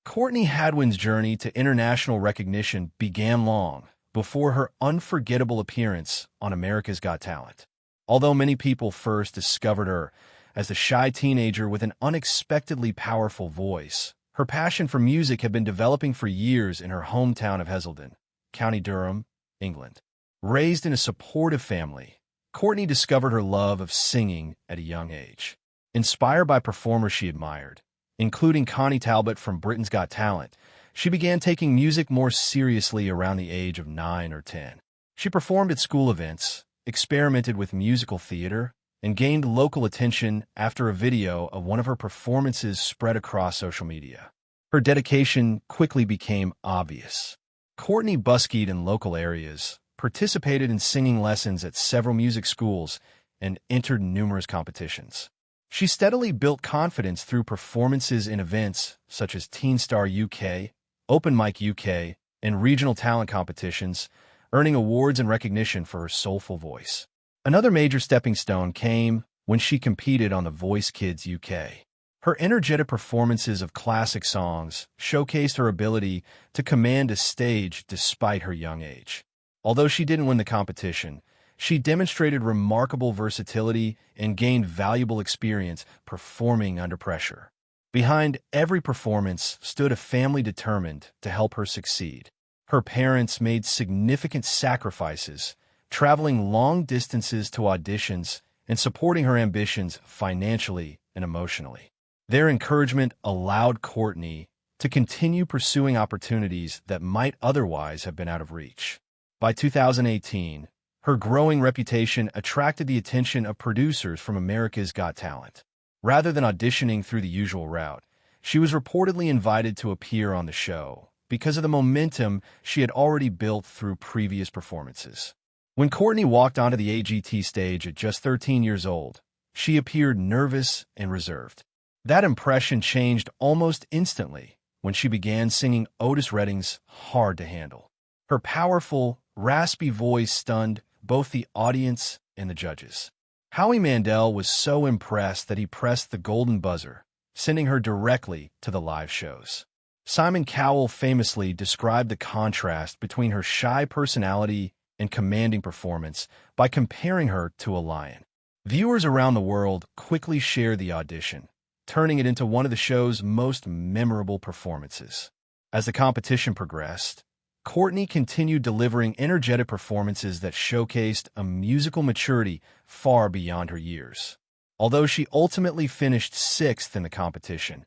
Courtney Hadwin's journey to international recognition began long before her unforgettable appearance on America's Got Talent. Although many people first discovered her as the shy teenager with an unexpectedly powerful voice, her passion for music had been developing for years in her hometown of Heselden, County Durham, England. Raised in a supportive family, Courtney discovered her love of singing at a young age. Inspired by performers she admired, including Connie Talbot from Britain's Got Talent, she began taking music more seriously around the age of 9 or 10. She performed at school events, experimented with musical theater, and gained local attention after a video of one of her performances spread across social media. Her dedication quickly became obvious. Courtney buskied in local areas, participated in singing lessons at several music schools, and entered numerous competitions. She steadily built confidence through performances in events such as Teen Star UK, Open Mic UK, and regional talent competitions, earning awards and recognition for her soulful voice. Another major stepping stone came when she competed on The Voice Kids UK. Her energetic performances of classic songs showcased her ability to command a stage despite her young age. Although she didn't win the competition, she demonstrated remarkable versatility and gained valuable experience performing under pressure. Behind every performance stood a family determined to help her succeed. Her parents made significant sacrifices, traveling long distances to auditions and supporting her ambitions financially and emotionally. Their encouragement allowed Courtney to continue pursuing opportunities that might otherwise have been out of reach. By 2018, her growing reputation attracted the attention of producers from America's Got Talent. Rather than auditioning through the usual route, she was reportedly invited to appear on the show because of the momentum she had already built through previous performances. When Courtney walked onto the AGT stage at just 13 years old, she appeared nervous and reserved. That impression changed almost instantly when she began singing Otis Redding's Hard to Handle. Her powerful, raspy voice stunned both the audience and the judges. Howie Mandel was so impressed that he pressed the golden buzzer, sending her directly to the live shows. Simon Cowell famously described the contrast between her shy personality and commanding performance by comparing her to a lion. Viewers around the world quickly shared the audition, turning it into one of the show's most memorable performances. As the competition progressed, Courtney continued delivering energetic performances that showcased a musical maturity far beyond her years. Although she ultimately finished 6th in the competition,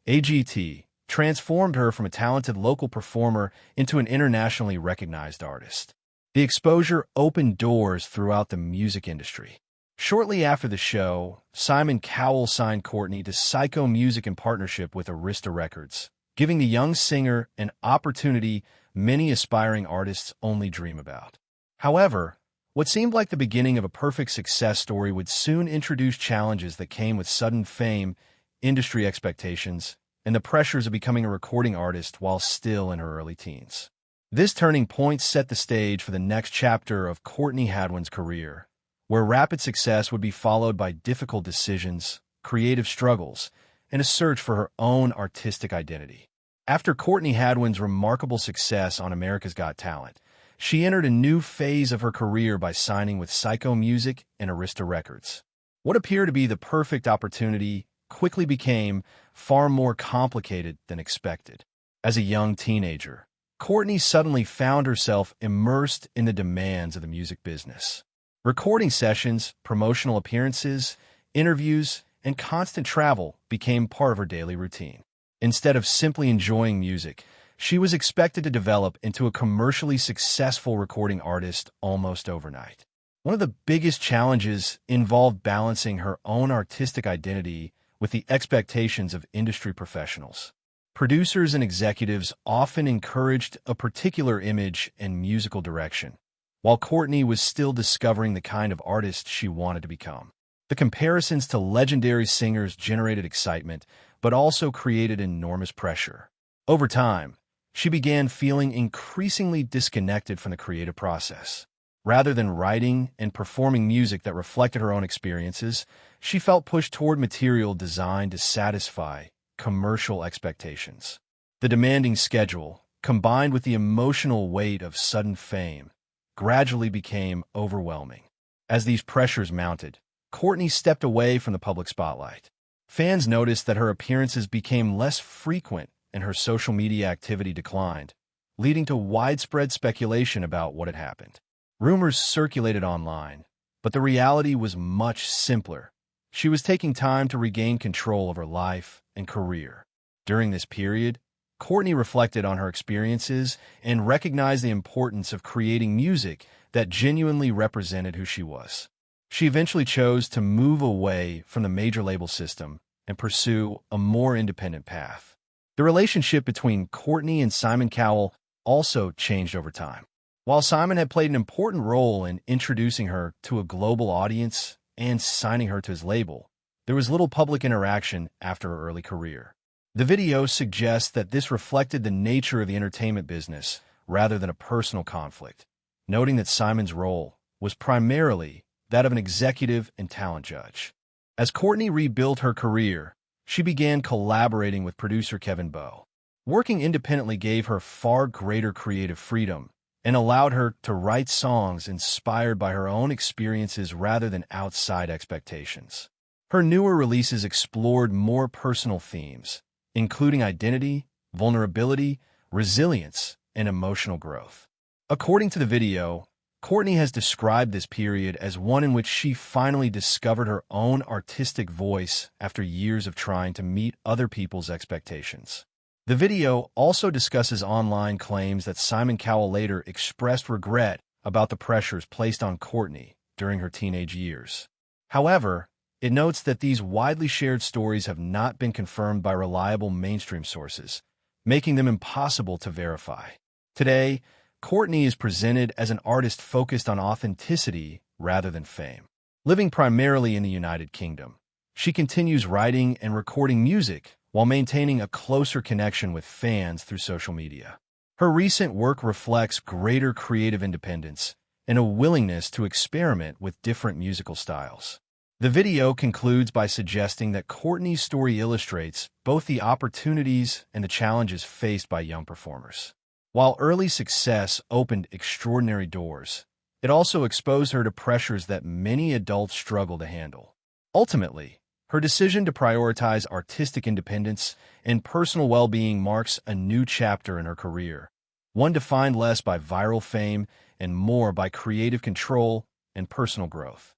AGT transformed her from a talented local performer into an internationally recognized artist. The exposure opened doors throughout the music industry. Shortly after the show, Simon Cowell signed Courtney to Psycho Music in partnership with Arista Records, giving the young singer an opportunity many aspiring artists only dream about. However, what seemed like the beginning of a perfect success story would soon introduce challenges that came with sudden fame, industry expectations, and the pressures of becoming a recording artist while still in her early teens. This turning point set the stage for the next chapter of Courtney Hadwin's career, where rapid success would be followed by difficult decisions, creative struggles, and a search for her own artistic identity. After Courtney Hadwin's remarkable success on America's Got Talent, she entered a new phase of her career by signing with Psycho Music and Arista Records. What appeared to be the perfect opportunity quickly became far more complicated than expected. As a young teenager, Courtney suddenly found herself immersed in the demands of the music business. Recording sessions, promotional appearances, interviews, and constant travel became part of her daily routine. Instead of simply enjoying music, she was expected to develop into a commercially successful recording artist almost overnight. One of the biggest challenges involved balancing her own artistic identity with the expectations of industry professionals. Producers and executives often encouraged a particular image and musical direction, while Courtney was still discovering the kind of artist she wanted to become. The comparisons to legendary singers generated excitement, but also created enormous pressure. Over time, she began feeling increasingly disconnected from the creative process. Rather than writing and performing music that reflected her own experiences, she felt pushed toward material designed to satisfy commercial expectations. The demanding schedule, combined with the emotional weight of sudden fame, gradually became overwhelming. As these pressures mounted, Courtney stepped away from the public spotlight. Fans noticed that her appearances became less frequent and her social media activity declined, leading to widespread speculation about what had happened. Rumors circulated online, but the reality was much simpler. She was taking time to regain control of her life and career. During this period, Courtney reflected on her experiences and recognized the importance of creating music that genuinely represented who she was. She eventually chose to move away from the major label system and pursue a more independent path. The relationship between Courtney and Simon Cowell also changed over time. While Simon had played an important role in introducing her to a global audience and signing her to his label, there was little public interaction after her early career. The video suggests that this reflected the nature of the entertainment business rather than a personal conflict, noting that Simon's role was primarily that of an executive and talent judge. As Courtney rebuilt her career, she began collaborating with producer Kevin Bowe. Working independently gave her far greater creative freedom and allowed her to write songs inspired by her own experiences rather than outside expectations. Her newer releases explored more personal themes, including identity, vulnerability, resilience, and emotional growth. According to the video, Courtney has described this period as one in which she finally discovered her own artistic voice after years of trying to meet other people's expectations. The video also discusses online claims that Simon Cowell later expressed regret about the pressures placed on Courtney during her teenage years. However, it notes that these widely shared stories have not been confirmed by reliable mainstream sources, making them impossible to verify. Today, Courtney is presented as an artist focused on authenticity rather than fame. Living primarily in the United Kingdom, she continues writing and recording music while maintaining a closer connection with fans through social media. Her recent work reflects greater creative independence and a willingness to experiment with different musical styles. The video concludes by suggesting that Courtney's story illustrates both the opportunities and the challenges faced by young performers. While early success opened extraordinary doors, it also exposed her to pressures that many adults struggle to handle. Ultimately, her decision to prioritize artistic independence and personal well-being marks a new chapter in her career, one defined less by viral fame and more by creative control and personal growth.